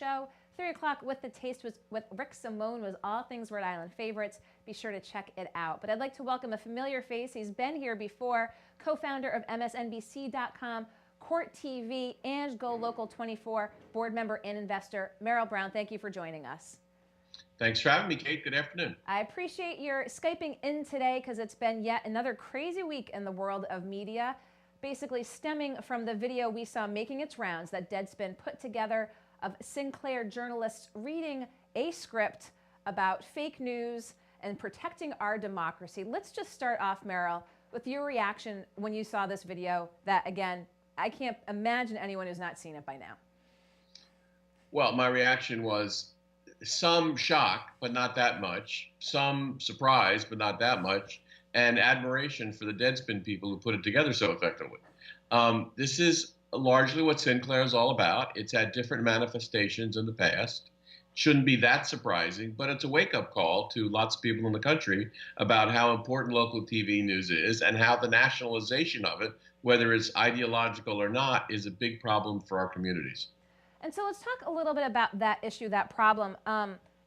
show. 3 o'clock with the Taste was with Rick Simone was all things Rhode Island favorites. Be sure to check it out. But I'd like to welcome a familiar face. He's been here before, co-founder of MSNBC.com, Court TV, and GoLocal 24, board member and investor, Merrill Brown. Thank you for joining us. Thanks for having me, Kate. Good afternoon. I appreciate your Skyping in today because it's been yet another crazy week in the world of media, basically stemming from the video we saw making its rounds that Deadspin put together of Sinclair journalists reading a script about fake news and protecting our democracy. Let's just start off, Merrill, with your reaction when you saw this video that, again, I can't imagine anyone who's not seen it by now. Well, my reaction was some shock, but not that much, some surprise, but not that much, and admiration for the Deadspin people who put it together so effectively. This is largely what Sinclair is all about. It's had different manifestations in the past. Shouldn't be that surprising, but it's a wake-up call to lots of people in the country about how important local TV news is and how the nationalization of it, whether it's ideological or not, is a big problem for our communities. And so let's talk a little bit about that issue, that problem.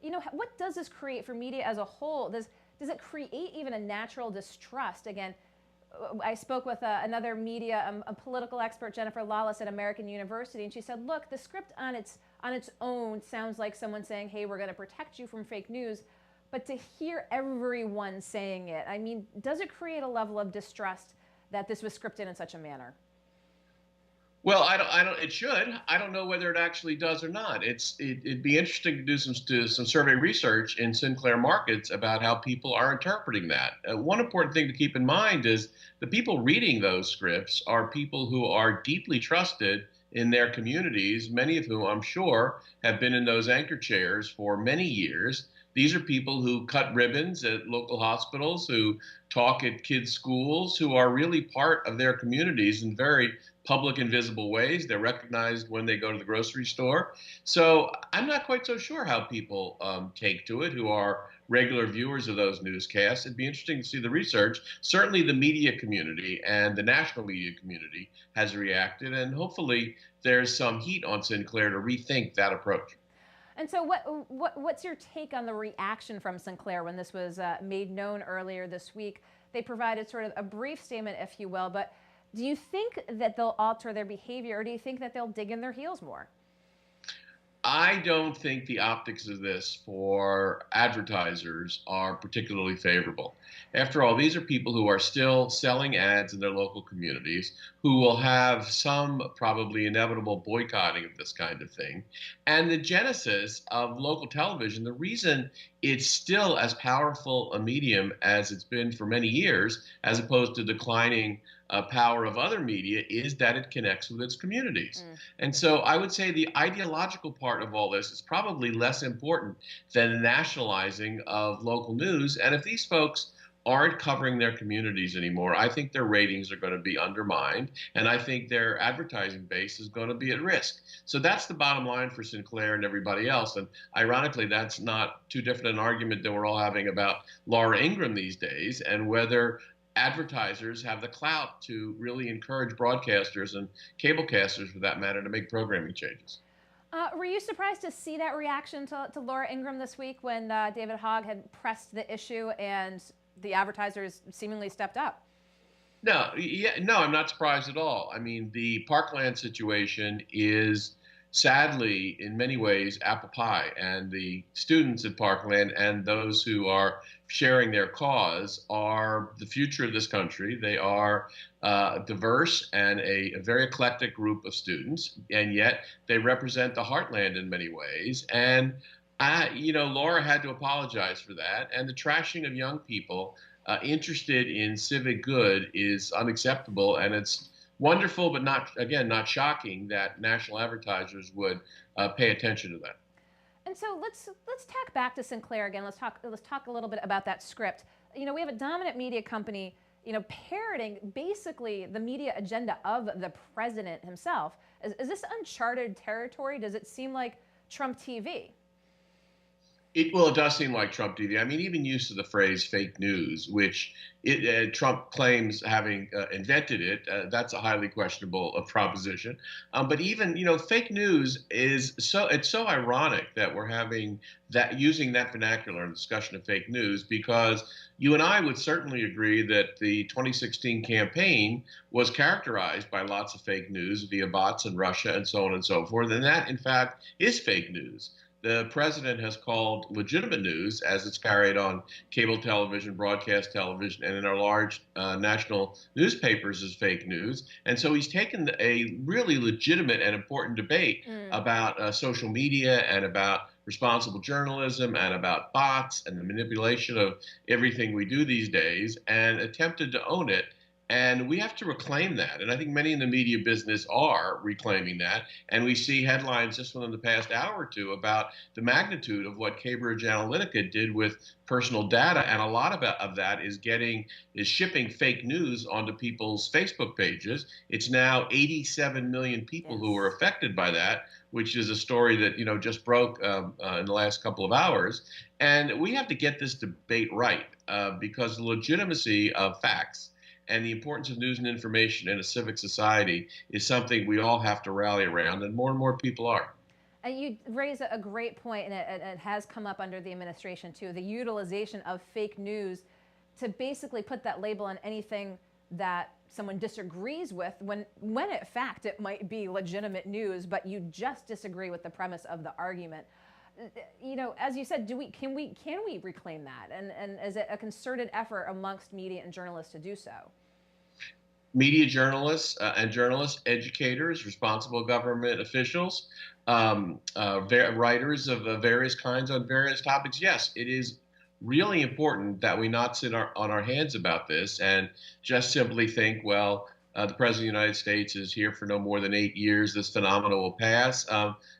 You know, what does this create for media as a whole? Does it create even a natural distrust? Again, I spoke with another media, a political expert, Jennifer Lawless at American University, and she said, look, the script on its own sounds like someone saying, hey, we're going to protect you from fake news. But to hear everyone saying it, I mean, does it create a level of distrust that this was scripted in such a manner? Well, it should. I don't know whether it actually does or not. It'd be interesting to do some survey research in Sinclair markets about how people are interpreting that. One important thing to keep in mind is the people reading those scripts are people who are deeply trusted in their communities, many of whom I'm sure have been in those anchor chairs for many years. These are people who cut ribbons at local hospitals, who talk at kids' schools, who are really part of their communities in very public and visible ways. They're recognized when they go to the grocery store. So I'm not quite so sure how people take to it who are regular viewers of those newscasts. It'd be interesting to see the research. Certainly the media community and the national media community has reacted, and hopefully there's some heat on Sinclair to rethink that approach. And so what's your take on the reaction from Sinclair when this was made known earlier this week? They provided sort of a brief statement, if you will, but do you think that they'll alter their behavior, or do you think that they'll dig in their heels more? I don't think the optics of this for advertisers are particularly favorable. After all, these are people who are still selling ads in their local communities, who will have some probably inevitable boycotting of this kind of thing. And the genesis of local television, the reason it's still as powerful a medium as it's been for many years, as opposed to declining power of other media, is that it connects with its communities. And so I would say the ideological part of all this is probably less important than the nationalizing of local news. And if these folks aren't covering their communities anymore, I think their ratings are going to be undermined, and I think their advertising base is going to be at risk. So that's the bottom line for Sinclair and everybody else. And ironically, that's not too different an argument that we're all having about Laura Ingraham these days, and whether advertisers have the clout to really encourage broadcasters and cablecasters, for that matter, to make programming changes. Were you surprised to see that reaction to Laura Ingraham this week when David Hogg had pressed the issue and the advertisers seemingly stepped up? No, I'm not surprised at all. I mean, the Parkland situation is sadly, in many ways, apple pie. And the students at Parkland and those who are sharing their cause are the future of this country. They are diverse and a very eclectic group of students, and yet they represent the heartland in many ways. And Laura had to apologize for that. And the trashing of young people interested in civic good is unacceptable, and it's wonderful, but not shocking that national advertisers would pay attention to that. And so let's tack back to Sinclair again. Let's talk a little bit about that script. You know, we have a dominant media company, you know, parroting basically the media agenda of the president himself. Is this uncharted territory? Does it seem like Trump TV? It does seem like Trump TV. I mean, even use of the phrase "fake news," which Trump claims having invented it. That's a highly questionable proposition. But even fake news is it's so ironic that we're having that using that vernacular in discussion of fake news because you and I would certainly agree that the 2016 campaign was characterized by lots of fake news via bots in Russia and so on and so forth, and that in fact is fake news. The president has called legitimate news, as it's carried on cable television, broadcast television, and in our large national newspapers, as fake news. And so he's taken a really legitimate and important debate Mm. about social media and about responsible journalism and about bots and the manipulation of everything we do these days and attempted to own it. And we have to reclaim that. And I think many in the media business are reclaiming that. And we see headlines just within the past hour or two about the magnitude of what Cambridge Analytica did with personal data. And a lot of that is shipping fake news onto people's Facebook pages. It's now 87 million people who Yes. are affected by that, which is a story that just broke in the last couple of hours. And we have to get this debate right because the legitimacy of facts and the importance of news and information in a civic society is something we all have to rally around, and more people are. And you raise a great point, and it has come up under the administration too, the utilization of fake news to basically put that label on anything that someone disagrees with when in fact it might be legitimate news, but you just disagree with the premise of the argument. As you said, can we reclaim that? And is it a concerted effort amongst media and journalists to do so? Media journalists and journalists, educators, responsible government officials, writers of various kinds on various topics. Yes, it is really important that we not sit on our hands about this and just simply think, well, the President of the United States is here for no more than 8 years. This phenomenon will pass.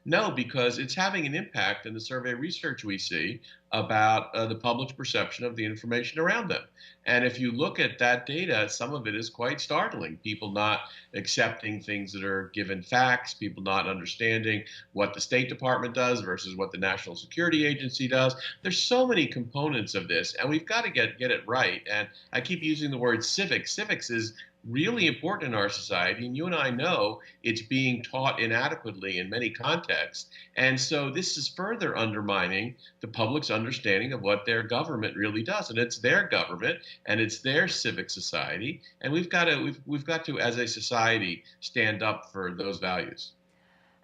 No, because it's having an impact in the survey research we see about the public's perception of the information around them. And if you look at that data, some of it is quite startling. People not accepting things that are given facts, people not understanding what the State Department does versus what the National Security Agency does. There's so many components of this, and we've got to get it right. And I keep using the word civics. Civics is really important in our society, and you and I know it's being taught inadequately in many contexts. And so this is further undermining the public's understanding of what their government really does. And it's their government and it's their civic society. And we've got to, as a society, stand up for those values.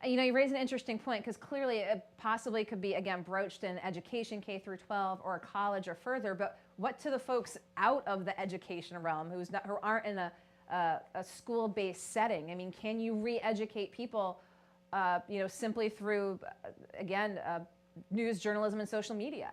You raise an interesting point because clearly it possibly could be, again, broached in education, K through 12, or college or further. But what to the folks out of the education realm who aren't in a school-based setting? I mean, can you re-educate people, simply through, again, news, journalism, and social media?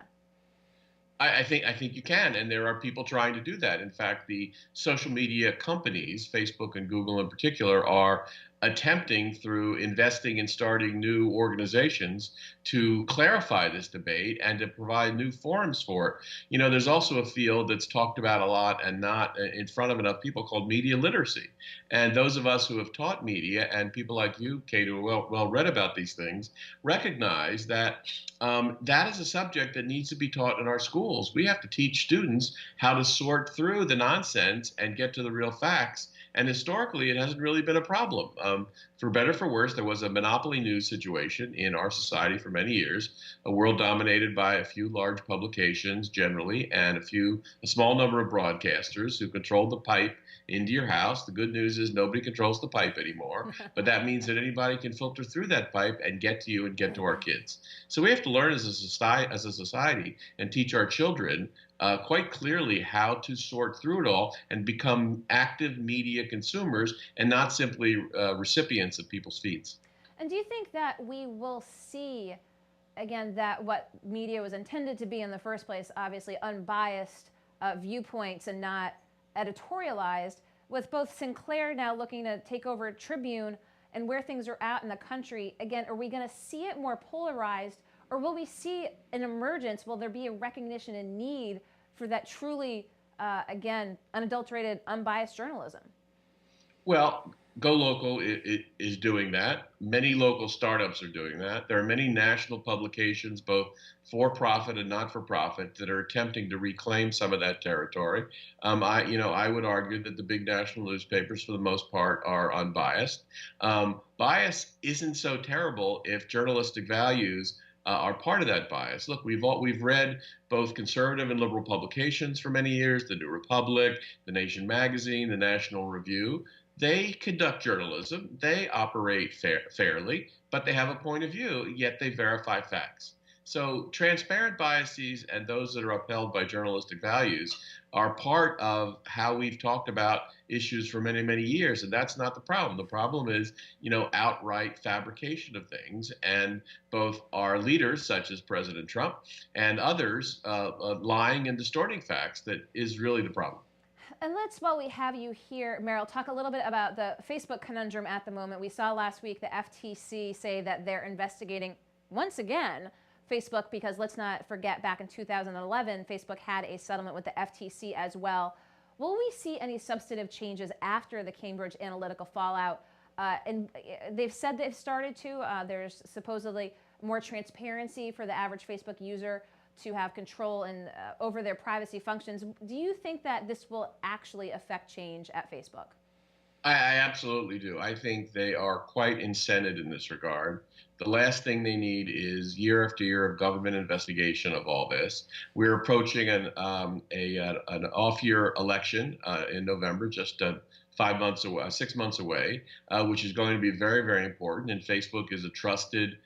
I think you can, and there are people trying to do that. In fact, the social media companies, Facebook and Google in particular, are attempting through investing in starting new organizations to clarify this debate and to provide new forums for it. There's also a field that's talked about a lot and not in front of enough people called media literacy. And those of us who have taught media and people like you, Kate, who are well read about these things, recognize that that is a subject that needs to be taught in our schools. We have to teach students how to sort through the nonsense and get to the real facts. And historically, it hasn't really been a problem. For better or for worse, there was a monopoly news situation in our society for many years, a world dominated by a few large publications generally and a small number of broadcasters who controlled the pipe into your house. The good news is nobody controls the pipe anymore, but that means that anybody can filter through that pipe and get to you and get to our kids. So we have to learn as a society and teach our children quite clearly how to sort through it all and become active media consumers and not simply recipients of people's feeds. And do you think that we will see, again, that what media was intended to be in the first place, obviously unbiased viewpoints and not editorialized, with both Sinclair now looking to take over Tribune and where things are at in the country, again, are we going to see it more polarized, or will we see an emergence? Will there be a recognition and need for that truly, again, unadulterated, unbiased journalism? Well, GoLocal is doing that. Many local startups are doing that. There are many national publications, both for profit and not for profit, that are attempting to reclaim some of that territory. I would argue that the big national newspapers, for the most part, are unbiased. Bias isn't so terrible if journalistic values are part of that bias. Look, we've read both conservative and liberal publications for many years: the New Republic, the Nation magazine, the National Review. They conduct journalism. They operate fairly, but they have a point of view, yet they verify facts. So transparent biases and those that are upheld by journalistic values are part of how we've talked about issues for many, many years. And that's not the problem. The problem is, outright fabrication of things. And both our leaders, such as President Trump, and others lying and distorting facts, that is really the problem. And let's, while we have you here, Merrill, talk a little bit about the Facebook conundrum at the moment. We saw last week the FTC say that they're investigating, once again, Facebook, because let's not forget, back in 2011, Facebook had a settlement with the FTC as well. Will we see any substantive changes after the Cambridge Analytica fallout? And they've said they've started to. There's supposedly more transparency for the average Facebook user to have control over their privacy functions. Do you think that this will actually affect change at Facebook? I absolutely do. I think they are quite incented in this regard. The last thing they need is year after year of government investigation of all this. We're approaching an off-year election in November, just 5 months away, 6 months away, which is going to be very, very important. And Facebook is a trusted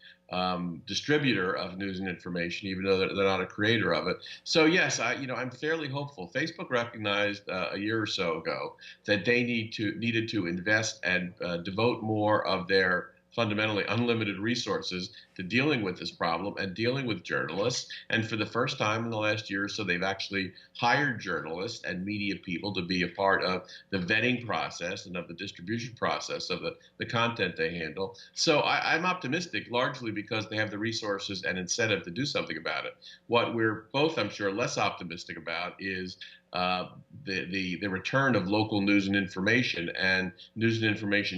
distributor of news and information, even though they're not a creator of it. So yes, I'm fairly hopeful. Facebook recognized a year or so ago that they needed to invest and devote more of their fundamentally unlimited resources to dealing with this problem and dealing with journalists. And for the first time in the last year or so, they've actually hired journalists and media people to be a part of the vetting process and of the distribution process of the content they handle. So I'm optimistic, largely because they have the resources and incentive to do something about it. What we're both, I'm sure, less optimistic about is the return of local news and information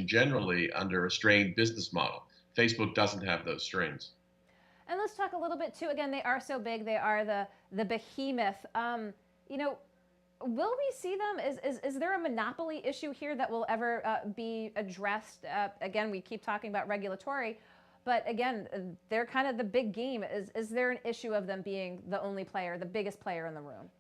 generally under a strained business model. Facebook doesn't have those strains. And let's talk a little bit too. Again, they are so big; they are the behemoth. Will we see them? Is there a monopoly issue here that will ever be addressed? Again, we keep talking about regulatory, but again, they're kind of the big game. Is there an issue of them being the only player, the biggest player in the room?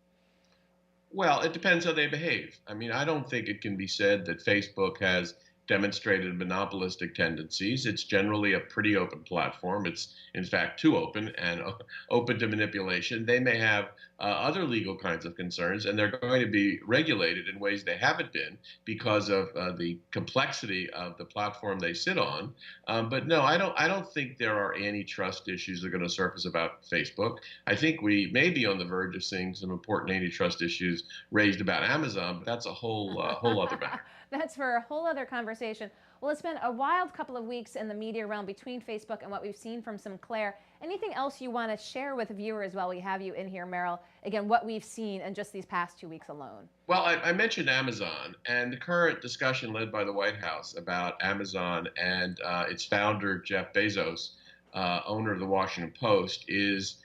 Well, it depends how they behave. I mean, I don't think it can be said that Facebook has demonstrated monopolistic tendencies. It's generally a pretty open platform. It's, in fact, too open and open to manipulation. They may have other legal kinds of concerns, and they're going to be regulated in ways they haven't been because of the complexity of the platform they sit on. But no, I don't think there are antitrust issues that are going to surface about Facebook. I think we may be on the verge of seeing some important antitrust issues raised about Amazon, but that's a whole other matter. That's for a whole other conversation. Well, it's been a wild couple of weeks in the media realm between Facebook and what we've seen from Sinclair. Anything else you want to share with viewers while we have you in here, Merrill? Again, what we've seen in just these past 2 weeks alone. Well, I mentioned Amazon, and the current discussion led by the White House about Amazon and its founder, Jeff Bezos, owner of the Washington Post, is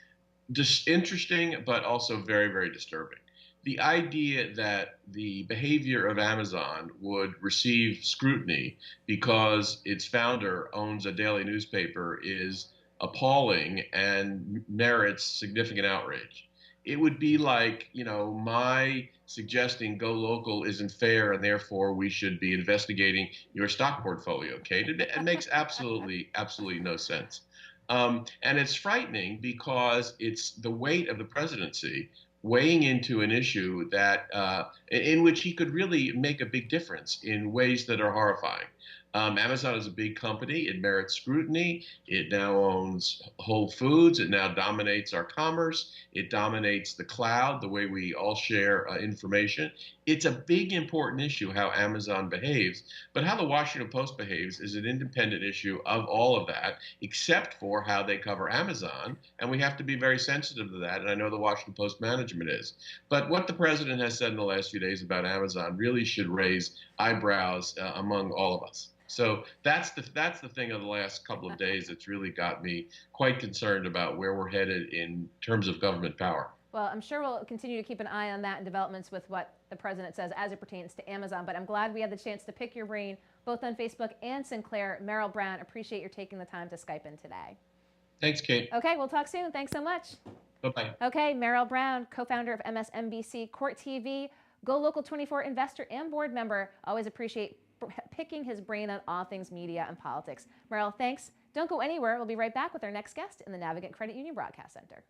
just interesting, but also very, very disturbing. The idea that the behavior of Amazon would receive scrutiny because its founder owns a daily newspaper is appalling and merits significant outrage. It would be like, my suggesting GoLocal isn't fair and therefore we should be investigating your stock portfolio, Kate. It makes absolutely no sense. And it's frightening because it's the weight of the presidency weighing into an issue that in which he could really make a big difference in ways that are horrifying. Amazon is a big company. It merits scrutiny. It now owns Whole Foods. It now dominates our commerce. It dominates the cloud, the way we all share information. It's a big, important issue how Amazon behaves. But how the Washington Post behaves is an independent issue of all of that, except for how they cover Amazon. And we have to be very sensitive to that. And I know the Washington Post management is. But what the president has said in the last few days about Amazon really should raise eyebrows among all of us. So that's the thing of the last couple of days that's really got me quite concerned about where we're headed in terms of government power. Well, I'm sure we'll continue to keep an eye on that and developments with what the president says as it pertains to Amazon. But I'm glad we had the chance to pick your brain both on Facebook and Sinclair. Merrill Brown, appreciate your taking the time to Skype in today. Thanks, Kate. Okay, we'll talk soon. Thanks so much. Bye-bye. Okay, Merrill Brown, co-founder of MSNBC, Court TV, GoLocal 24 investor and board member. Always appreciate picking his brain on all things media and politics. Merrill, thanks. Don't go anywhere. We'll be right back with our next guest in the Navigant Credit Union Broadcast Center.